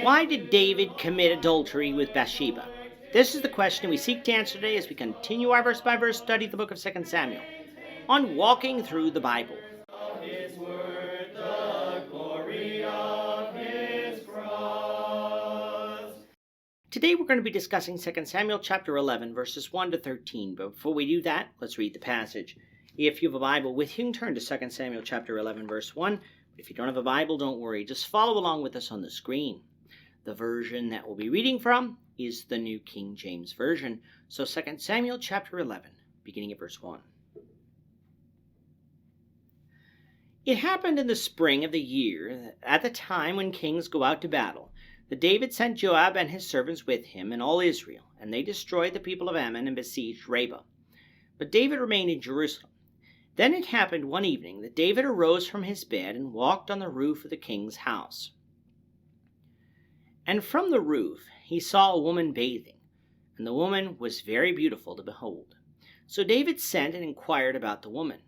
Why did David commit adultery with Bathsheba? This is the question we seek to answer today as we continue our verse-by-verse study of the book of 2 Samuel on walking through the Bible. His word, the glory of his cross. Today we're going to be discussing 2 Samuel chapter 11, verses 1 to 13. But before we do that, let's read the passage. If you have a Bible with you, you can turn to 2 Samuel chapter 11, verse 1. If you don't have a Bible, don't worry. Just follow along with us on the screen. The version that we'll be reading from is the New King James Version. So 2 Samuel chapter 11, beginning at verse 1. It happened in the spring of the year, at the time when kings go out to battle, that David sent Joab and his servants with him and all Israel, and they destroyed the people of Ammon and besieged Rabbah. But David remained in Jerusalem. Then it happened one evening that David arose from his bed and walked on the roof of the king's house. And from the roof he saw a woman bathing, and the woman was very beautiful to behold. So David sent and inquired about the woman.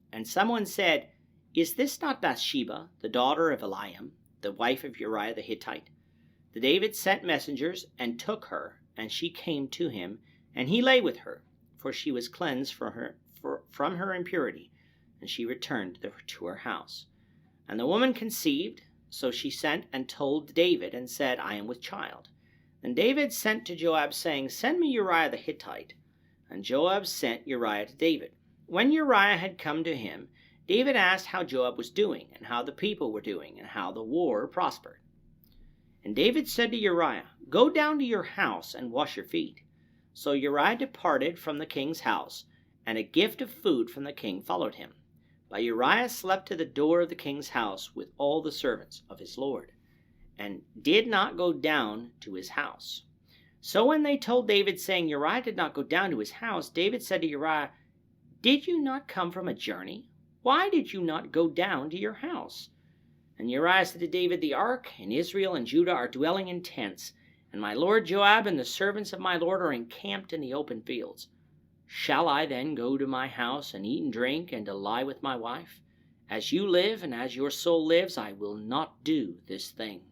And someone said, "Is this not Bathsheba, the daughter of Eliam, the wife of Uriah the Hittite?" The David sent messengers and took her, and she came to him, and he lay with her, for she was cleansed from her impurity, and she returned to her house. And the woman conceived. So she sent and told David and said, "I am with child." Then David sent to Joab, saying, "Send me Uriah the Hittite." And Joab sent Uriah to David. When Uriah had come to him, David asked how Joab was doing, and how the people were doing, and how the war prospered. And David said to Uriah, "Go down to your house and wash your feet." So Uriah departed from the king's house, and a gift of food from the king followed him. But Uriah slept to the door of the king's house with all the servants of his lord, and did not go down to his house. So when they told David, saying, "Uriah did not go down to his house," David said to Uriah, "Did you not come from a journey? Why did you not go down to your house?" And Uriah said to David, "The ark and Israel and Judah are dwelling in tents, and my lord Joab and the servants of my lord are encamped in the open fields. Shall I then go to my house and eat and drink and to lie with my wife? As you live and as your soul lives, I will not do this thing."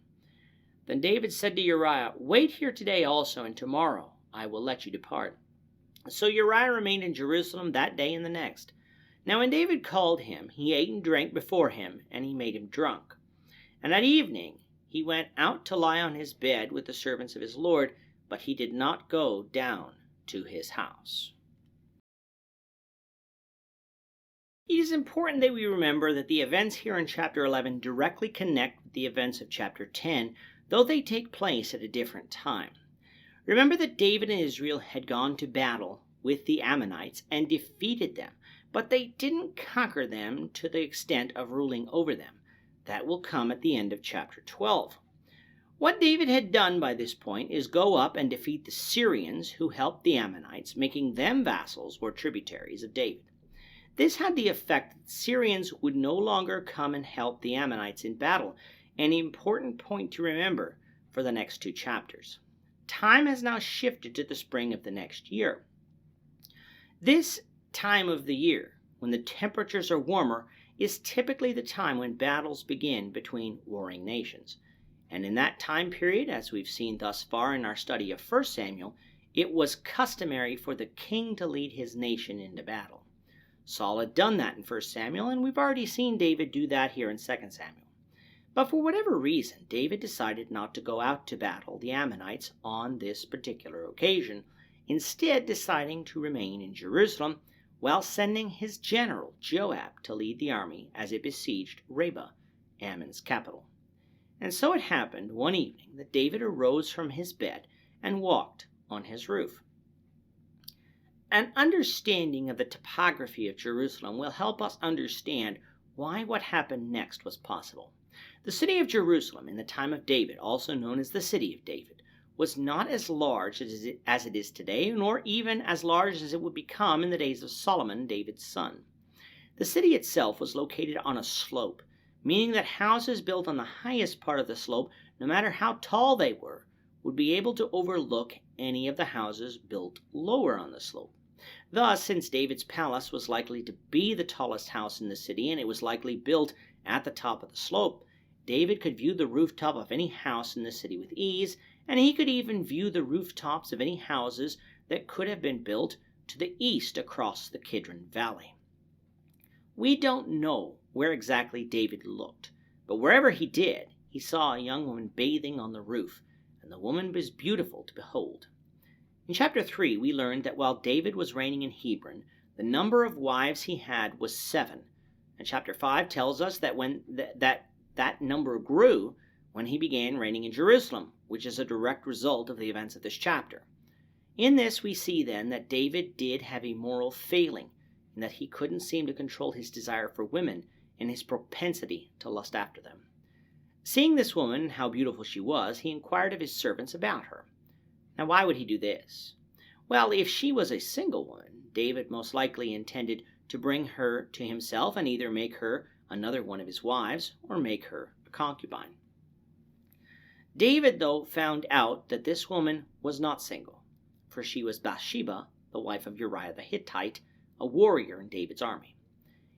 Then David said to Uriah, "Wait here today also, and tomorrow I will let you depart." So Uriah remained in Jerusalem that day and the next. Now when David called him, he ate and drank before him, and he made him drunk. And at evening he went out to lie on his bed with the servants of his lord, but he did not go down to his house. It is important that we remember that the events here in chapter 11 directly connect with the events of chapter 10, though they take place at a different time. Remember that David and Israel had gone to battle with the Ammonites and defeated them, but they didn't conquer them to the extent of ruling over them. That will come at the end of chapter 12. What David had done by this point is go up and defeat the Syrians who helped the Ammonites, making them vassals or tributaries of David. This had the effect that the Syrians would no longer come and help the Ammonites in battle, an important point to remember for the next two chapters. Time has now shifted to the spring of the next year. This time of the year, when the temperatures are warmer, is typically the time when battles begin between warring nations. And in that time period, as we've seen thus far in our study of 1 Samuel, it was customary for the king to lead his nation into battle. Saul had done that in 1 Samuel, and we've already seen David do that here in 2 Samuel. But for whatever reason, David decided not to go out to battle the Ammonites on this particular occasion, instead deciding to remain in Jerusalem while sending his general Joab to lead the army as it besieged Rabbah, Ammon's capital. And so it happened one evening that David arose from his bed and walked on his roof. An understanding of the topography of Jerusalem will help us understand why what happened next was possible. The city of Jerusalem in the time of David, also known as the City of David, was not as large as it is today, nor even as large as it would become in the days of Solomon, David's son. The city itself was located on a slope, meaning that houses built on the highest part of the slope, no matter how tall they were, would be able to overlook any of the houses built lower on the slope. Thus, since David's palace was likely to be the tallest house in the city, and it was likely built at the top of the slope, David could view the rooftop of any house in the city with ease, and he could even view the rooftops of any houses that could have been built to the east across the Kidron Valley. We don't know where exactly David looked, but wherever he did, he saw a young woman bathing on the roof, and the woman was beautiful to behold. In chapter 3, we learned that while David was reigning in Hebron, the number of wives he had was 7. And chapter 5 tells us that that number grew when he began reigning in Jerusalem, which is a direct result of the events of this chapter. In this, we see then that David did have a moral failing, in that he couldn't seem to control his desire for women and his propensity to lust after them. Seeing this woman, how beautiful she was, he inquired of his servants about her. Now, why would he do this? Well, if she was a single woman, David most likely intended to bring her to himself and either make her another one of his wives or make her a concubine. David, though, found out that this woman was not single, for she was Bathsheba, the wife of Uriah the Hittite, a warrior in David's army.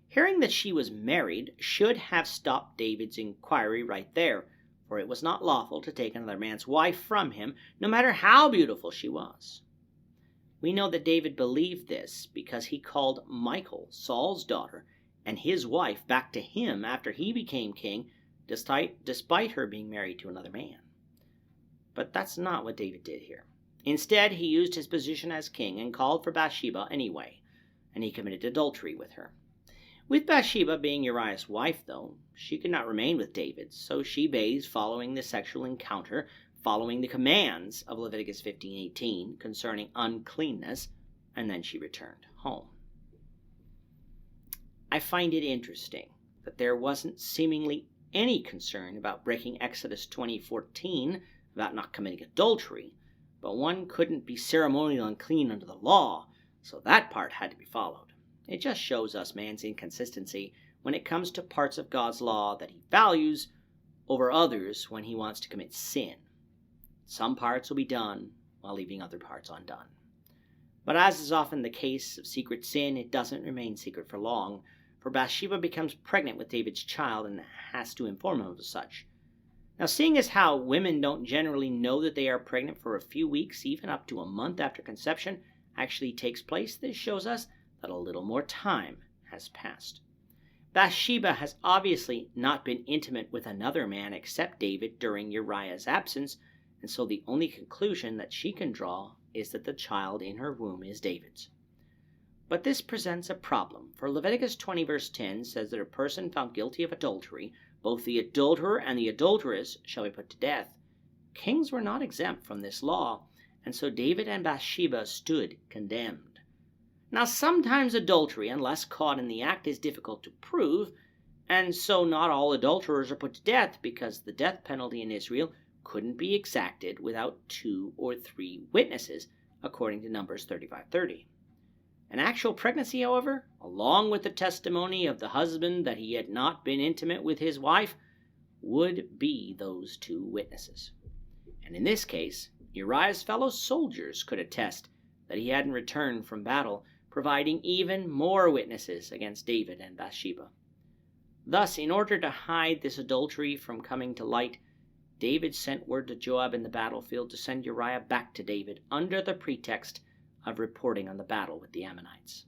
Hearing that she was married should have stopped David's inquiry right there, for it was not lawful to take another man's wife from him, no matter how beautiful she was. We know that David believed this because he called Michal, Saul's daughter, and his wife back to him after he became king, despite her being married to another man. But that's not what David did here. Instead, he used his position as king and called for Bathsheba anyway, and he committed adultery with her. With Bathsheba being Uriah's wife, though, she could not remain with David, so she bathed following the sexual encounter, following the commands of Leviticus 15:18 concerning uncleanness, and then she returned home. I find it interesting that there wasn't seemingly any concern about breaking Exodus 20:14 about not committing adultery, but one couldn't be ceremonially unclean under the law, so that part had to be followed. It just shows us man's inconsistency when it comes to parts of God's law that he values over others when he wants to commit sin. Some parts will be done while leaving other parts undone. But as is often the case of secret sin, it doesn't remain secret for long, for Bathsheba becomes pregnant with David's child and has to inform him of such. Now, seeing as how women don't generally know that they are pregnant for a few weeks, even up to a month after conception actually takes place, this shows us that a little more time has passed. Bathsheba has obviously not been intimate with another man except David during Uriah's absence, and so the only conclusion that she can draw is that the child in her womb is David's. But this presents a problem, for Leviticus 20 verse 10 says that a person found guilty of adultery, both the adulterer and the adulteress shall be put to death. Kings were not exempt from this law, and so David and Bathsheba stood condemned. Now, sometimes adultery, unless caught in the act, is difficult to prove, and so not all adulterers are put to death because the death penalty in Israel couldn't be exacted without 2 or 3 witnesses, according to Numbers 35:30. An actual pregnancy, however, along with the testimony of the husband that he had not been intimate with his wife, would be those 2 witnesses. And in this case, Uriah's fellow soldiers could attest that he hadn't returned from battle, providing even more witnesses against David and Bathsheba. Thus, in order to hide this adultery from coming to light, David sent word to Joab in the battlefield to send Uriah back to David under the pretext of reporting on the battle with the Ammonites.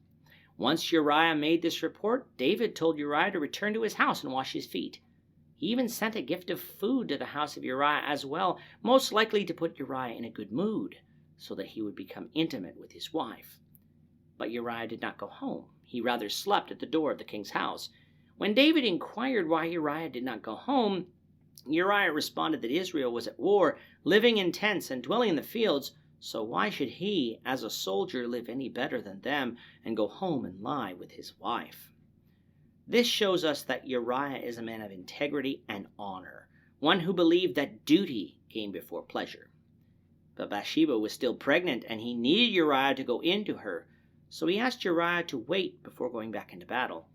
Once Uriah made this report, David told Uriah to return to his house and wash his feet. He even sent a gift of food to the house of Uriah as well, most likely to put Uriah in a good mood, so that he would become intimate with his wife. But Uriah did not go home. He rather slept at the door of the king's house. When David inquired why Uriah did not go home, Uriah responded that Israel was at war, living in tents and dwelling in the fields, so why should he, as a soldier, live any better than them and go home and lie with his wife? This shows us that Uriah is a man of integrity and honor, one who believed that duty came before pleasure. But Bathsheba was still pregnant, and he needed Uriah to go into her, so he asked Uriah to wait before going back into battle.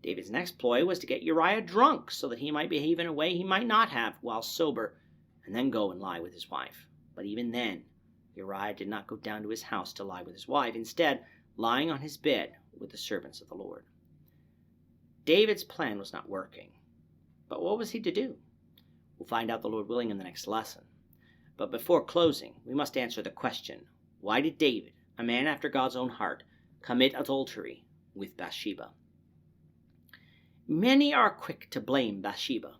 David's next ploy was to get Uriah drunk so that he might behave in a way he might not have while sober, and then go and lie with his wife. But even then, Uriah did not go down to his house to lie with his wife, instead lying on his bed with the servants of the Lord. David's plan was not working. But what was he to do? We'll find out, the Lord willing, in the next lesson. But before closing, we must answer the question, why did David, a man after God's own heart, commit adultery with Bathsheba? Many are quick to blame Bathsheba,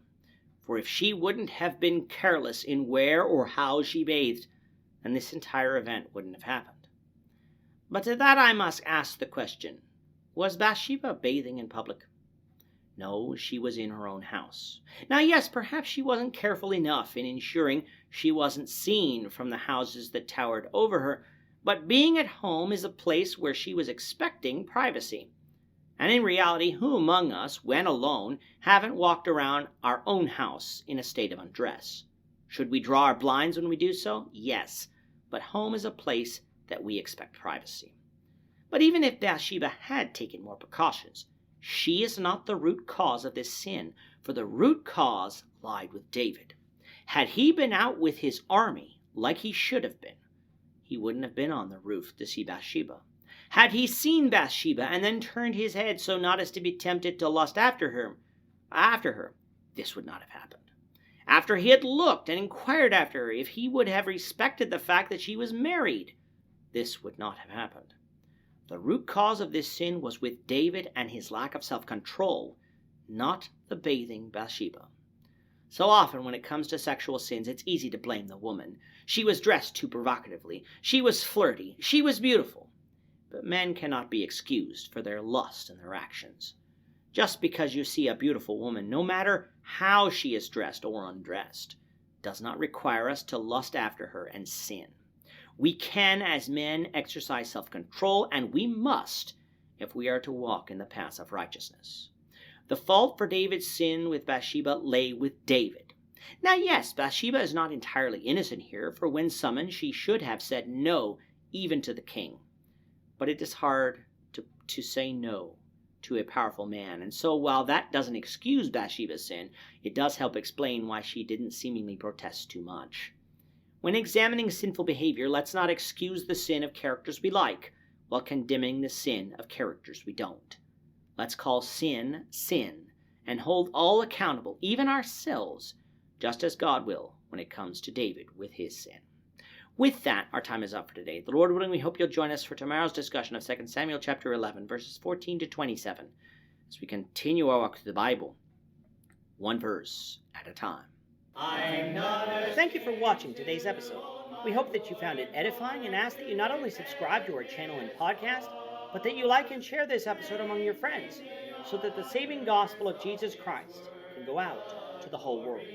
for if she wouldn't have been careless in where or how she bathed, then this entire event wouldn't have happened. But to that I must ask the question, was Bathsheba bathing in public? No, she was in her own house. Now yes, perhaps she wasn't careful enough in ensuring she wasn't seen from the houses that towered over her, but being at home is a place where she was expecting privacy. And in reality, who among us, when alone, haven't walked around our own house in a state of undress? Should we draw our blinds when we do so? Yes, but home is a place that we expect privacy. But even if Bathsheba had taken more precautions, she is not the root cause of this sin, for the root cause lied with David. Had he been out with his army like he should have been, he wouldn't have been on the roof to see Bathsheba. Had he seen Bathsheba and then turned his head so not as to be tempted to lust after her, this would not have happened. After he had looked and inquired after her, if he would have respected the fact that she was married, this would not have happened. The root cause of this sin was with David and his lack of self-control, not the bathing Bathsheba. So often when it comes to sexual sins, it's easy to blame the woman. She was dressed too provocatively. She was flirty. She was beautiful. But men cannot be excused for their lust and their actions. Just because you see a beautiful woman, no matter how she is dressed or undressed, does not require us to lust after her and sin. We can, as men, exercise self-control, and we must if we are to walk in the paths of righteousness. The fault for David's sin with Bathsheba lay with David. Now, yes, Bathsheba is not entirely innocent here, for when summoned, she should have said no, even to the king. But it is hard to say no to a powerful man, and so while that doesn't excuse Bathsheba's sin, it does help explain why she didn't seemingly protest too much. When examining sinful behavior, let's not excuse the sin of characters we like, while condemning the sin of characters we don't. Let's call sin, sin, and hold all accountable, even ourselves, just as God will when it comes to David with his sin. With that, our time is up for today. The Lord willing, we hope you'll join us for tomorrow's discussion of 2 Samuel chapter 11, verses 14 to 27, as we continue our walk through the Bible, one verse at a time. Thank you for watching today's episode. We hope that you found it edifying and ask that you not only subscribe to our channel and podcast, but that you like and share this episode among your friends, so that the saving gospel of Jesus Christ can go out to the whole world.